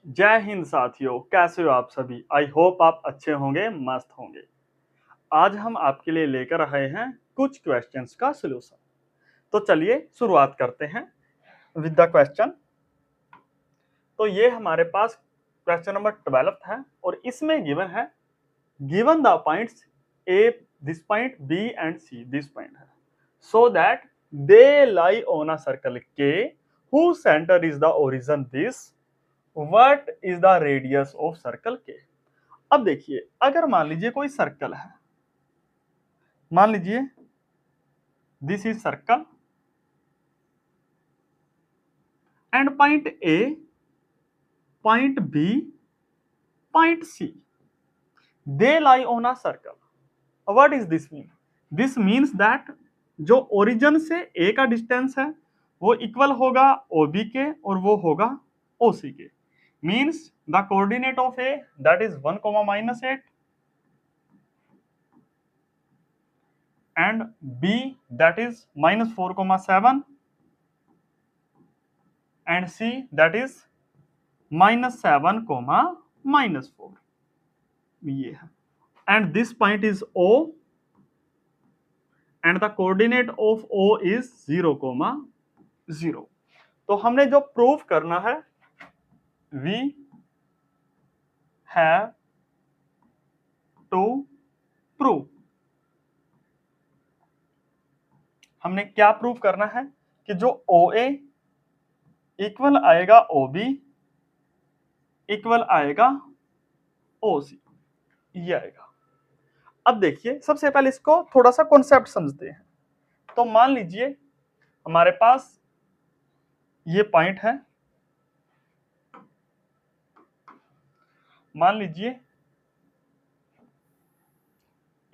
जय हिंद साथियों, कैसे हो आप सभी। आई होप आप अच्छे होंगे, मस्त होंगे। आज हम आपके लिए लेकर आए हैं कुछ क्वेश्चंस का सलूशन। तो चलिए शुरुआत करते हैं विद द क्वेश्चन। तो ये हमारे पास क्वेश्चन नंबर 12 है और इसमें गिवन है, given the points A this point B and C this point है, so that they lie on a circle के whose centre is the origin this, what is the radius of circle के। अब देखिए, अगर मान लीजिए कोई सर्कल है, मान लीजिए this is circle and point A, point B, point C, they lie on a circle. What is this mean? This means that जो ओरिजिन से ए का डिस्टेंस है वो इक्वल होगा ओबी के और वो होगा ओसी के। Means the coordinate of A that is 1, -8 and b that is -4, 7 and c that is -7, -4। ये है and this point is O and the coordinate of O is 0, 0। तो हमने जो प्रूव करना है, we have to prove, हमने क्या prove करना है कि जो OA इक्वल आएगा OB इक्वल आएगा OC, ये आएगा। अब देखिए, सबसे पहले इसको थोड़ा सा कॉन्सेप्ट समझते हैं। तो मान लीजिए हमारे पास ये पॉइंट है, मान लीजिए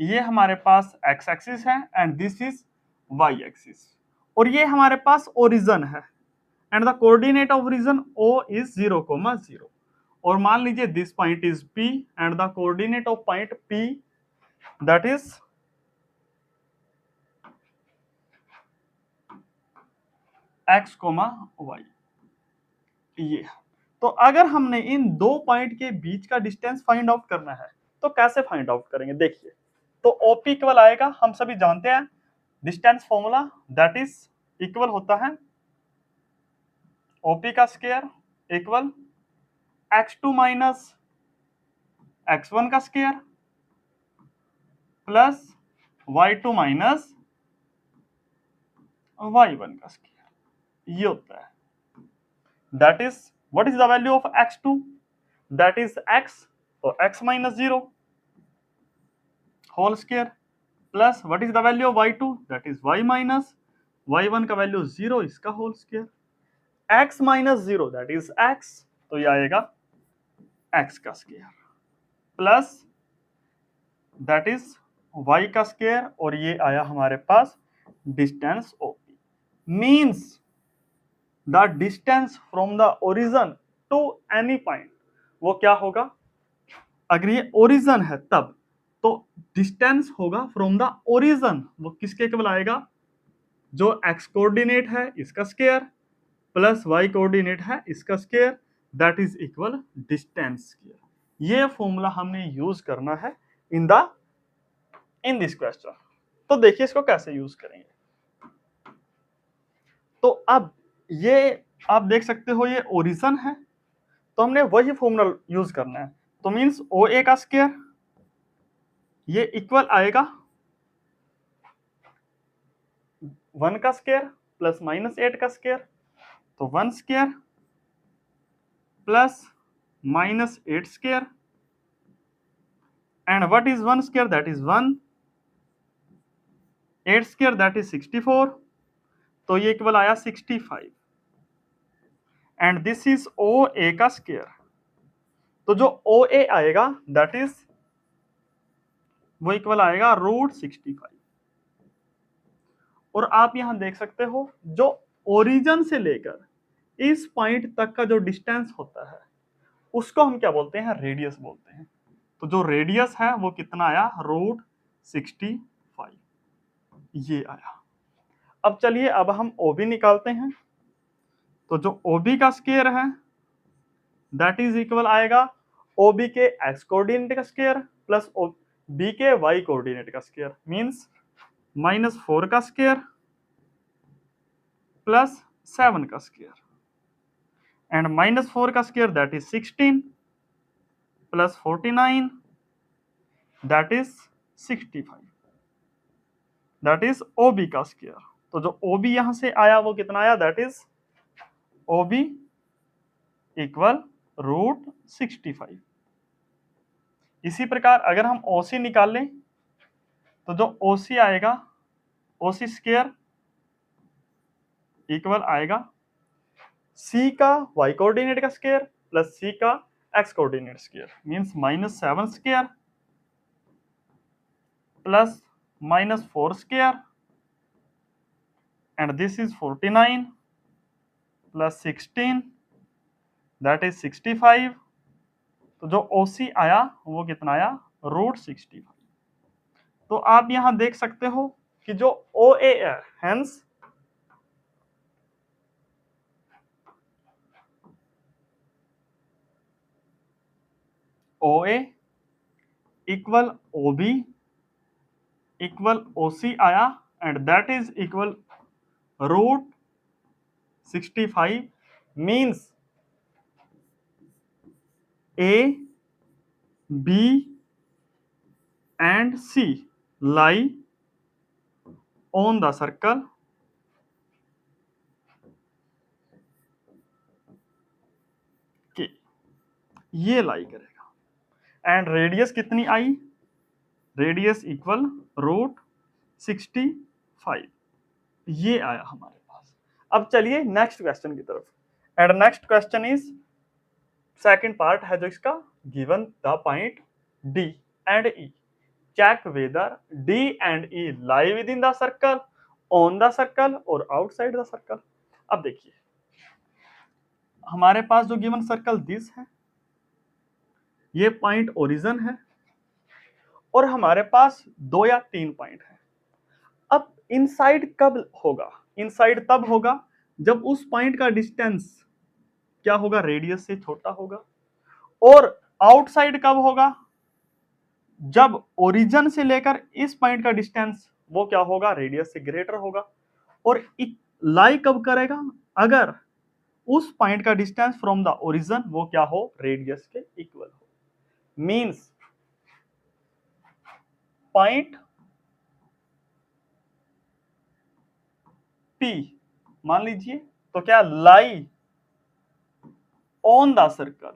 ये हमारे पास एक्स एक्सिस है and this is Y axis, और ये हमारे पास ओरिजिन है and the coordinate of region O is 0, 0। और मान लीजिए this point is P and the coordinate of point P that is x, y। ये, तो अगर हमने इन दो पॉइंट के बीच का डिस्टेंस फाइंड आउट करना है तो कैसे फाइंड आउट करेंगे? देखिए, तो OP इक्वल आएगा, हम सभी जानते हैं distance formula, that is equal होता है OP का square equal x2 minus x1 का square plus y2 minus y1 का स्क्वायर। ये होता है, that is what is the value of x2, that is x, तो x minus 0 whole square plus what is the value of y2, that is y minus y1 का value 0, इसका whole square, x minus 0 that is x, तो ये आएगा x का square plus that is y का square, और ये आया हमारे पास distance OP। Means the distance from the origin to any point, वो क्या होगा? अगर ये ओरिजिन है तब तो डिस्टेंस होगा फ्रॉम द ओरिजिन, वो किसके इक्वल आएगा? जो x कोऑर्डिनेट है इसका स्क्वायर प्लस y कोऑर्डिनेट है इसका square, that is equal distance square. ये फॉर्मूला हमने यूज करना है इन दिस क्वेश्चन। तो देखिए इसको कैसे यूज करेंगे। तो अब ये आप देख सकते हो, ये ओरिजिन है तो हमने वही फॉर्मूला यूज करना है। तो मींस OA का स्क्वायर ये इक्वल आएगा 1 का स्क्वायर प्लस -8 का स्क्वायर, तो 1 square plus -8 square and what is 1 square, that is 1, 8 square that is 64, तो ये इक्वल आया 65 एंड दिस इज OA का स्क्वायर। तो जो OA आएगा दैट इज वो इक्वल आएगा √65। और आप यहां देख सकते हो जो ओरिजिन से लेकर इस पॉइंट तक का जो डिस्टेंस होता है उसको हम क्या बोलते हैं? रेडियस बोलते हैं। तो जो रेडियस है वो कितना आया? √65, ये आया। अब चलिए, अब हम OB निकालते हैं। तो जो OB का स्क्वायर है दैट इज इक्वल आएगा OB के x कोऑर्डिनेट का स्क्वायर प्लस B के y कोऑर्डिनेट का स्क्वायर, मींस -4 का स्क्वायर प्लस 7 का स्क्वायर, एंड -4 का square that is 16 plus 49 that is 65, that is OB का स्क्वायर। तो जो OB यहां से आया वो कितना आया, दैट इज OB इक्वल √65। इसी प्रकार अगर हम OC निकाल लें तो जो OC आएगा, OC स्क्वायर इक्वल आएगा C का y कोऑर्डिनेट का स्क्वायर प्लस C का x coordinate square, means -7 square plus -4 square, and this is 49 plus 16 that is 65। तो जो OC आया वो कितना आया, √65। तो आप यहां देख सकते हो कि जो OA है, hence OA equal OB equal OC आया, and that is equal √65, means A, B and C lie on the circle K, ये लाई करेगा। एंड रेडियस कितनी आई, रेडियस इक्वल √65, ये आया हमारे पास। अब चलिए नेक्स्ट क्वेश्चन की तरफ, and next question is second part है जो इसका, given the point D and E, check whether D and E lie within the circle, on the circle और outside the circle। अब देखिए हमारे पास जो गिवन सर्कल दिस है, ये पॉइंट ओरिजिन है और हमारे पास 2 या 3 पॉइंट है। अब इनसाइड कब होगा, इनसाइड तब होगा जब उस पॉइंट का डिस्टेंस क्या होगा, रेडियस से छोटा होगा, और आउटसाइड कब होगा, जब ओरिजिन से लेकर इस पॉइंट का डिस्टेंस वो क्या होगा, रेडियस से ग्रेटर होगा। और लाई कब करेगा, अगर उस पॉइंट का डिस्टेंस फ्रॉम द ओरिजिन वो क्या हो, रेडियस के इक्वल हो। मींस पॉइंट P मान लीजिए, तो क्या लाई ऑन द सर्कल,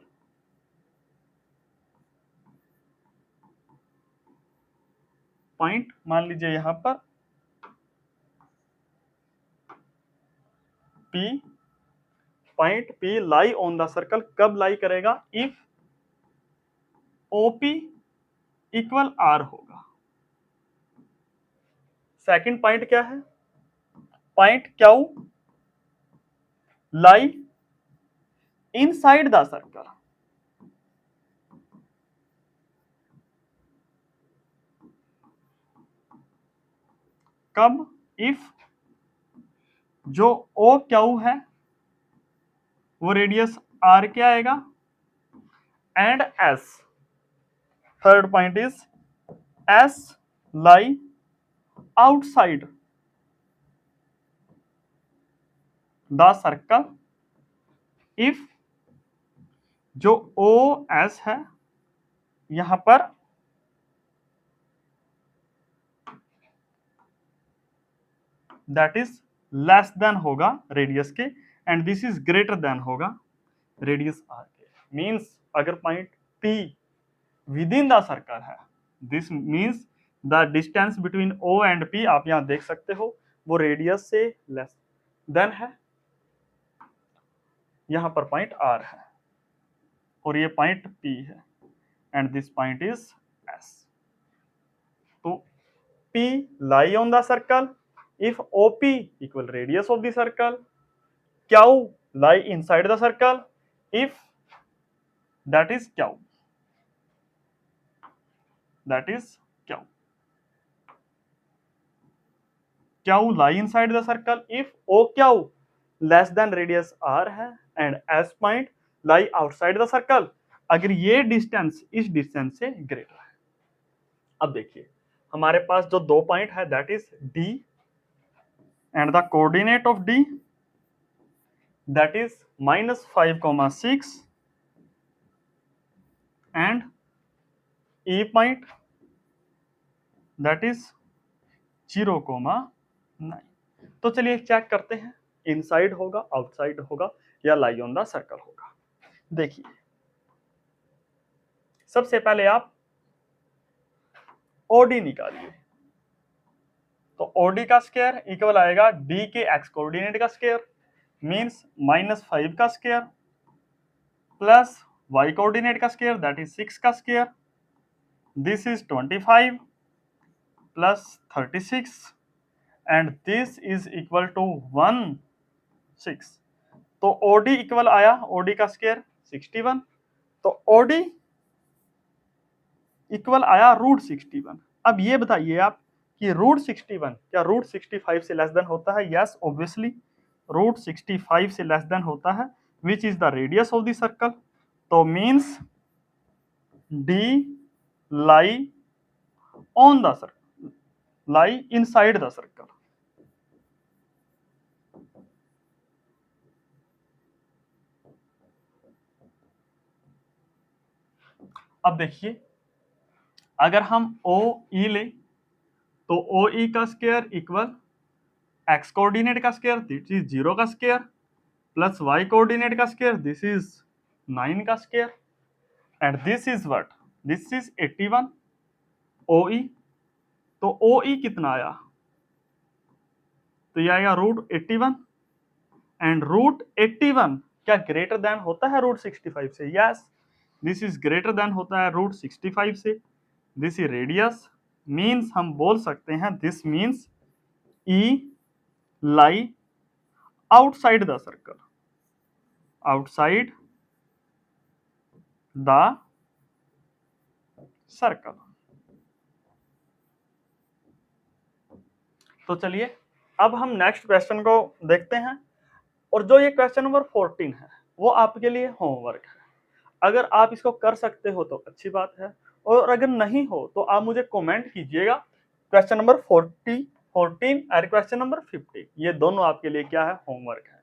पॉइंट मान लीजिए यहां पर P, point P lie on the circle कब लाई करेगा, इफ OP इक्वल R होगा। सेकंड पॉइंट क्या है, point Q lie inside the circle, कब, इफ जो OQ है वो रेडियस R क्या आएगा, and S, third point is S lie outside the circle, if जो OS है यहां पर दैट इज लेस देन होगा रेडियस के, and this is greater than होगा रेडियस R के। मींस अगर point P within the circle है, this means the distance between O and P आप यहां देख सकते हो वो रेडियस से लेस देन है, यहां पर पॉइंट R है और ये पॉइंट P है, and this point is S। तो P lie on the circle if OP equal radius of the circle, Q lie inside the circle if that is Q, that is Q, Q lie inside the circle if OQ less than radius R है, and S point lie outside the circle, अगर ये distance इस distance से greater है। अब देखिए हमारे पास जो दो पॉइंट है that is D and the coordinate of D that is -5,6 and E point that is 0,9। तो चलिए चेक करते हैं इनसाइड होगा, आउटसाइड होगा या लाई ऑन द सर्कल होगा। देखिए सबसे पहले आप ओडी निकालिए, तो ओडी का स्क्वायर इक्वल आएगा डी के एक्स कोऑर्डिनेट का स्क्वायर मींस -5 का स्क्वायर प्लस y कोऑर्डिनेट का स्क्वायर दैट इज 6 का square, this is 25 plus 36 and this is equal to 16। तो ओडी इक्वल आया, ओडी का स्क्वायर 61, तो ओडी इक्वल आया √61। अब ये बताइए आप कि √61 क्या √65 से लेस देन होता है? यस ऑब्वियसली √65 से लेस देन होता है, which is the radius of the circle. तो means D lie on the circle, lie inside the circle. अब देखिए अगर हम ओ ई ले तो ओ ई का स्क्वायर इक्वल एक्स कोऑर्डिनेट का स्क्वायर दिस इज 0 का स्क्वायर प्लस वाई कोऑर्डिनेट का स्क्वायर दिस इज 9 का square and this is what, this is 81 ओ ई। तो ओ ई कितना आया? तो ये आएगा √81 एंड √81 क्या ग्रेटर देन होता है √65 से? Yes this is greater then होता है √65 से। दिस इज रेडियस मींस हम बोल सकते हैं this means E lie outside the circle, outside the circle. तो चलिए अब हम नेक्स्ट क्वेश्चन को देखते हैं, और जो ये क्वेश्चन नंबर 14 है वो आपके लिए होमवर्क है। अगर आप इसको कर सकते हो तो अच्छी बात है, और अगर नहीं हो तो आप मुझे कमेंट कीजिएगा। क्वेश्चन नंबर 14 और क्वेश्चन नंबर 15 ये दोनों आपके लिए क्या है? होमवर्क है।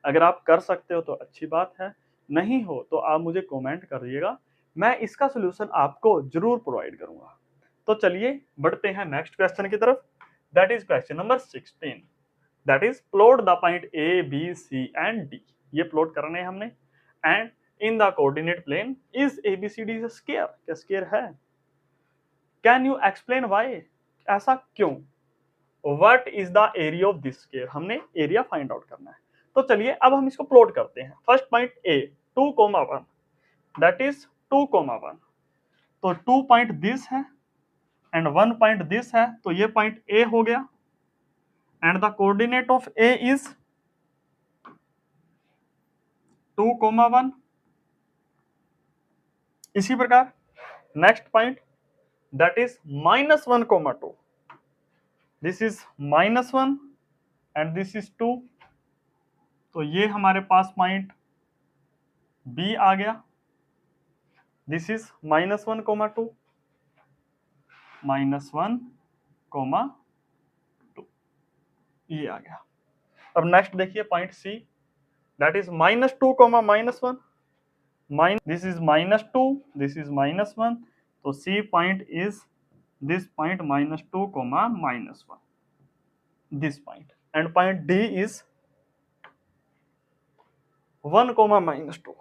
अगर आप कर सकते हो तो अच्छी बात है, नहीं हो तो आप मुझे कमेंट करिएगा, मैं इसका सोल्यूशन आपको जरूर प्रोवाइड करूंगा। तो चलिए बढ़ते हैं नेक्स्ट क्वेश्चन की तरफ, that is question number 16, that is plot the point A B C and D. ये प्लॉट करने हैं हमने, and in the coordinate plane is ABCD is square, क्या स्क्वायर है? कैन यू एक्सप्लेन व्हाई, ऐसा क्यों? What is the area of this square, हमने area find out करना है। तो चलिए अब हम इसको प्लॉट करते हैं। First point A 2,1 that is 2,1, तो 2 पॉइंट दिस है एंड 1 पॉइंट दिस है, तो ये पॉइंट ए हो गया and the coordinate of A is 2,1। इसी प्रकार next point that is -1,2, this is -1 and this is 2, तो ये हमारे पास पॉइंट बी आ गया, दिस इज -1,2 -1,2 ये आ गया। अब नेक्स्ट देखिए point C that is -2, -1 this is -2 this is -1, तो C point is this point -2, -1 this point, and point D is 1, -2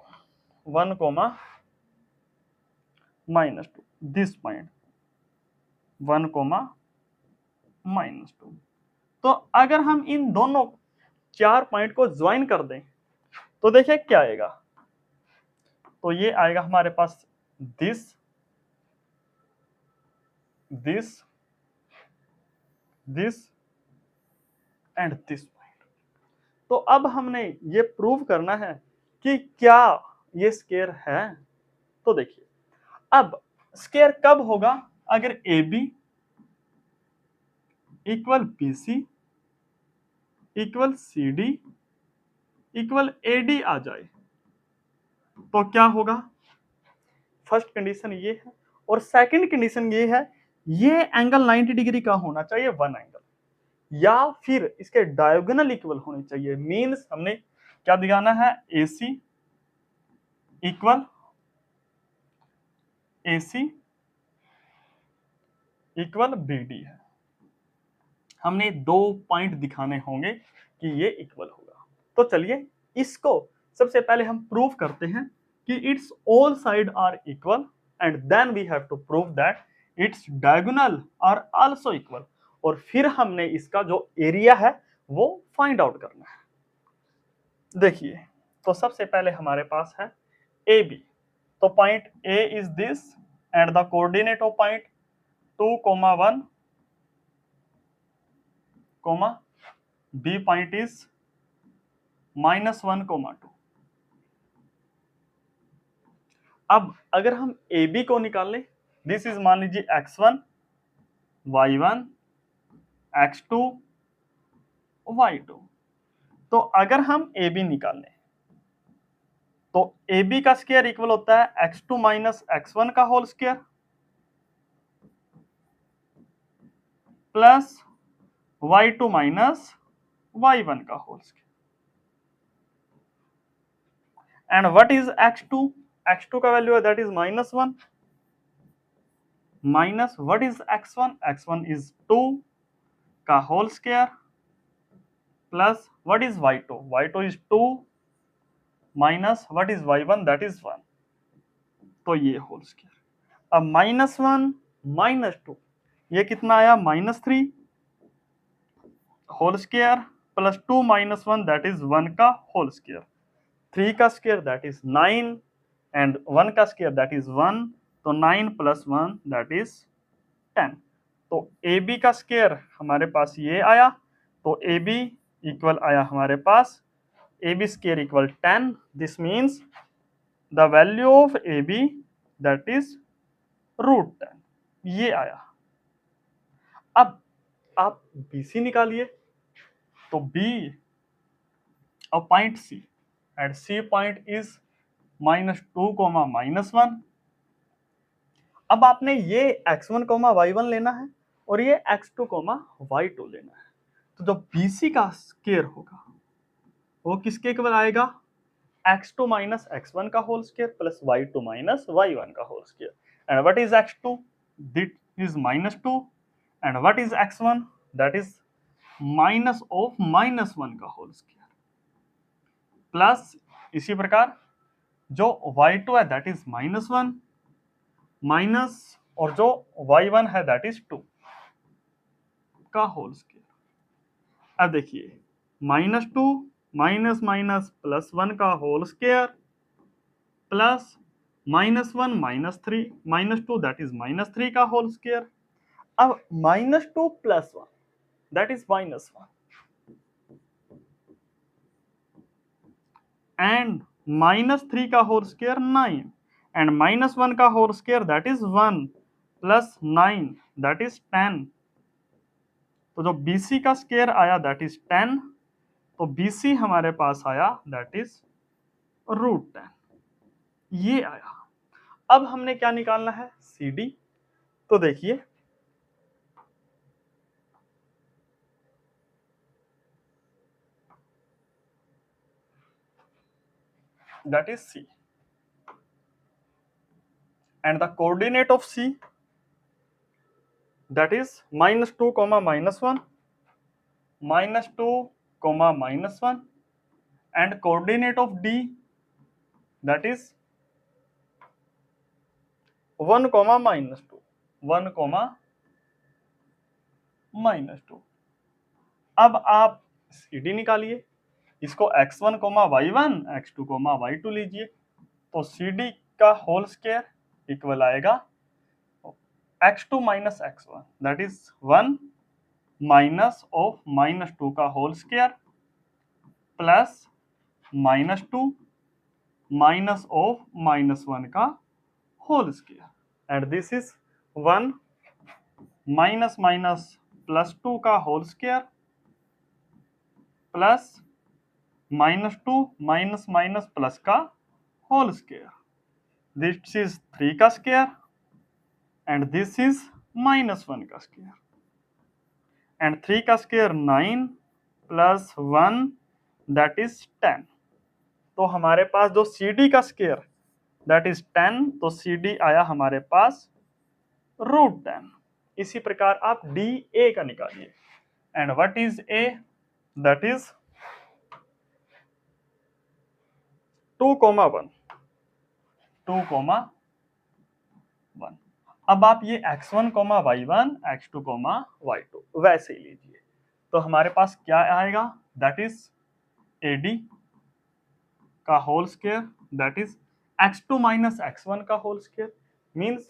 1, -2 this point 1, -2। तो अगर हम इन दोनों 4 पॉइंट को ज्वाइन कर दें तो देखिए क्या आएगा, तो ये आएगा हमारे पास this this this and this point. तो अब हमने ये प्रूव करना है कि क्या ये स्क्वायर है। तो देखिए अब स्क्वायर कब होगा, अगर A B equal B C equal C D equal A D आ जाए, तो क्या होगा, फर्स्ट कंडीशन ये है, और सेकंड कंडीशन ये है, ये एंगल 90 डिग्री का होना चाहिए, वन एंगल, या फिर इसके डायगोनल इक्वल होने चाहिए। मींस हमने क्या दिखाना है, AC equal AC equal BD है। हमने दो पॉइंट दिखाने होंगे कि ये इक्वल होगा। तो चलिए इसको सबसे पहले हम प्रूव करते हैं कि its all side are equal, and then we have to prove that its diagonal are also equal, और फिर हमने इसका जो एरिया है वो फाइंड आउट करना है। देखिए, तो सबसे पहले हमारे पास है AB। तो point A is this, and the coordinate of point 2, 1, B point is -1, 2। अब अगर हम AB को निकाल लें, दिस इज मान लीजिए x1, y1, x2, y2। तो अगर हम AB निकाल लें तो AB का स्क्वायर इक्वल होता है x2 माइनस x1 का whole square plus y2 minus y1 का whole square. And what is x2? x2 का वैल्यू है that is -1, minus what is x1? x1 is 2 का whole square plus what is y2? y2 is 2 minus what is y1? That is 1। तो ये whole square. अब -1 -2, ये कितना आया? -3 whole square plus 2 -1 that is 1 का होल स्क्वायर, 3 का square that is 9, and 1 का स्क्वायर दैट इज 1। तो 9 + 1 दैट इज 10। तो AB का स्क्वायर हमारे पास ये आया, तो AB इक्वल आया हमारे पास AB square equal 10। This means the value of AB that is √10, ये आया। अब आप BC निकालिए, तो B और point C, and C point is -2, -1। अब आपने ये x1, y1 लेना है और ये x2, y2 लेना है। तो जो BC का स्क्वायर होगा वो किसके इक्वल आएगा? x2 माइनस x1 का whole square plus y2 minus y1 का whole square. And what is x2? That is -2, and what is x1? That is minus of -1 का होल स्क्वायर प्लस इसी प्रकार जो y2 है दैट इज -1 माइनस, और जो y1 है दैट इज 2 का होल स्क्वायर। अब देखिए, -2 माइनस माइनस +1 का whole square plus -1 -3 -2 that is -3 का होल स्क्वायर। अब -2 + 1 दैट इज -1, एंड -3 का होल स्क्वायर 9, एंड -1 का whole square that is 1 plus 9 that is 10। तो जो BC का स्क्वायर आया दैट इज 10, तो BC हमारे पास आया दैट इज √10, ये आया। अब हमने क्या निकालना है? CD। तो देखिए, that is C, and the coordinate of C that is -2, -1, -2, -1, and coordinate of D that is 1, -2, 1, -2। अब आप CD निकालिए, इसको x1, y1, x2, y2 लीजिए। तो CD का होल स्क्वायर इक्वल आएगा x2 minus x1 that is 1 minus of -2 का whole square plus -2 minus of -1 का whole square, and this is 1 minus minus +2 का whole square plus -2 minus minus plus का whole square, this is 3 का square and this is -1 का square, and 3 का square 9 plus 1 that is 10। तो हमारे पास जो CD का स्क्वायर दैट इज 10, तो CD आया हमारे पास √10। इसी प्रकार आप DA का निकालिए, and what is A, that is 2,1, 2,1। अब आप ये x1, y1, x2, y2 वैसे ही लीजिए, तो हमारे पास क्या आएगा, दैट इज AD का whole square that is x2 minus x1 का होल स्क्वायर, मीन्स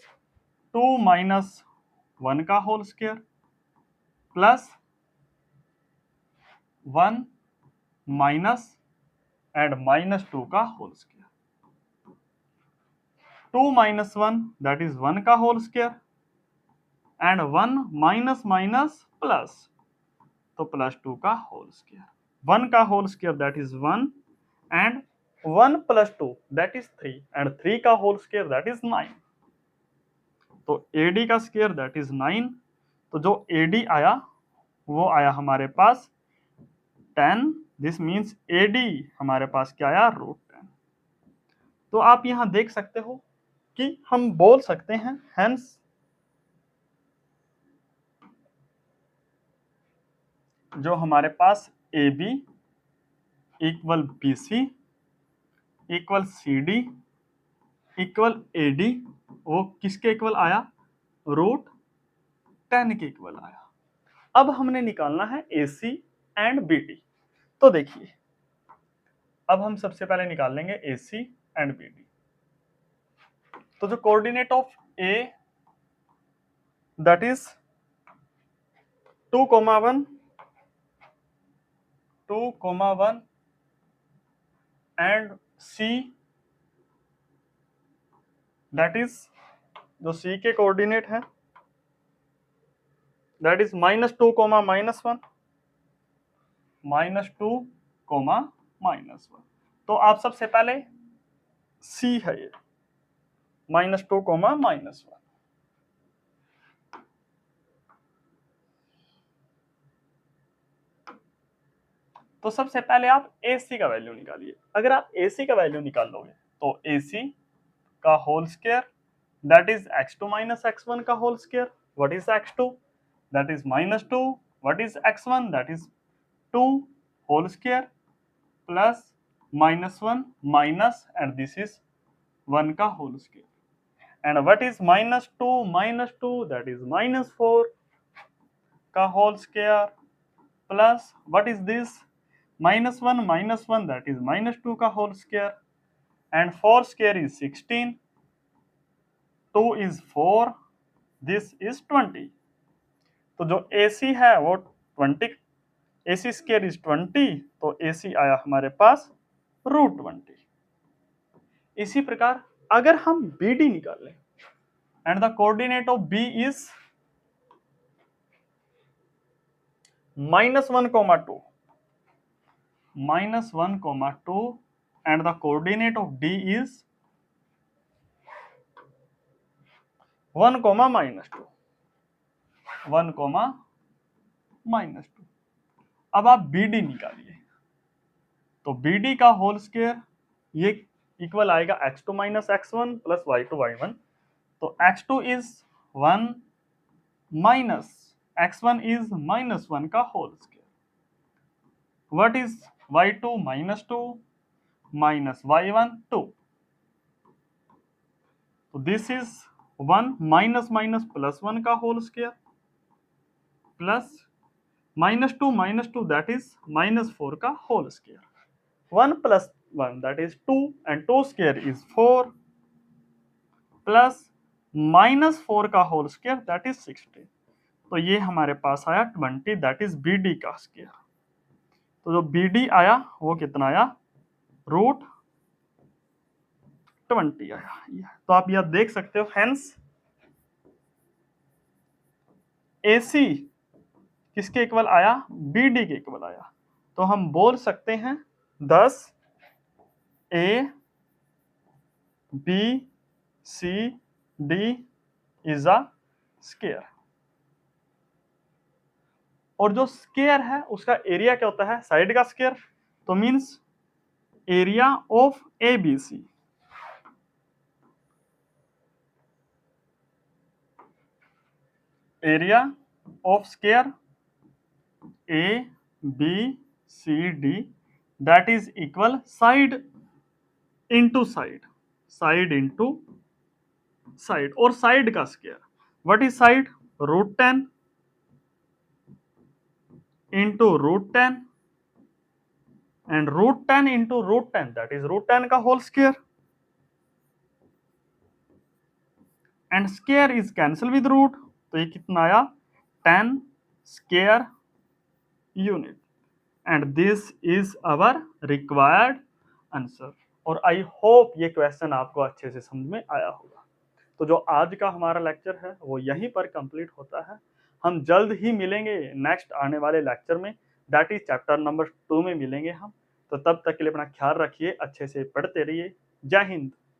2 माइनस 1 का whole square plus 1 minus and -2 का whole square. 2 minus 1 that is 1 का whole square and 1 minus minus plus, तो +2 का होल स्क्वायर। 1 का whole square that is 1 and 1 plus 2 that is 3 and 3 का whole square that is 9। तो AD का square that is 9। तो जो AD आया वो आया हमारे पास 10, दिस मीन्स AD हमारे पास क्या आया, √10। तो आप यहां देख सकते हो कि हम बोल सकते हैं हेंस जो हमारे पास AB equal BC equal CD equal AD वो किसके इक्वल आया, √10 के इक्वल आया। अब हमने निकालना है AC एंड BD। तो देखिए अब हम सबसे पहले निकाल लेंगे AC एंड BD। तो जो coordinate of A that is 2,1, 2,1 and C that is जो C के कोऑर्डिनेट है दैट इज -2, -1, -2, -1। तो आप सबसे पहले C है ये -2, -1। तो सबसे पहले आप AC का वैल्यू निकालिए। अगर आप AC का वैल्यू निकाल लोगे तो AC का whole square that is x2 minus x1 का whole square, what is x2, that is -2, what is x1, that is 2 whole square plus -1 minus and this is 1 का whole square, and what is -2 that is -4 का whole square plus what is this -1 that is -2 का whole square and 4 square is 16, 2 is 4, this is 20। तो जो AC है वो 20, AC square is 20, तो AC आया हमारे पास √20। इसी प्रकार अगर हम BD निकाल लें and the coordinate of B is -1, -1, -2 and the coordinate of D is 1, -2, 1, -2। अब आप BD निकालिए, तो BD का होल स्क्वायर ये इक्वल आएगा x2 minus x1 plus y2 y1। तो x2 is 1 minus x1 is -1 का whole square, what is y2 -2 minus y1 2। तो this is 1 minus minus plus 1 का whole square plus -2 that is -4 का whole square, 1 plus 1 that is 2 and 2 square is 4 plus -4 का whole square that is 16। तो ये हमारे पास आया 20 that is BD का square. तो जो BD आया वो कितना आया, √20 आया। तो आप यह देख सकते हो हेंस AC किसके इक्वल आया, BD के इक्वल आया। तो हम बोल सकते हैं 10 A B C D is a square. और जो स्क्वायर है उसका एरिया क्या होता है, साइड का स्क्वायर, तो means area of A B C. Area of square A B C D that is equal side into side, side into side, और साइड का square, what is side, √10 into √10 and √10 into √10 that is √10 का whole square, and square is cancel with root, तो ये कितना आया 10 square unit, and this is our required answer. और I hope ये question आपको अच्छे से समझ में आया होगा। तो जो आज का हमारा लेक्चर है वो यहीं पर कंप्लीट होता है। हम जल्द ही मिलेंगे नेक्स्ट आने वाले लेक्चर में, दैट इज चैप्टर नंबर 2 में मिलेंगे हम। तो तब तक के लिए अपना ख्याल रखिए, अच्छे से पढ़ते रहिए। जय हिंद।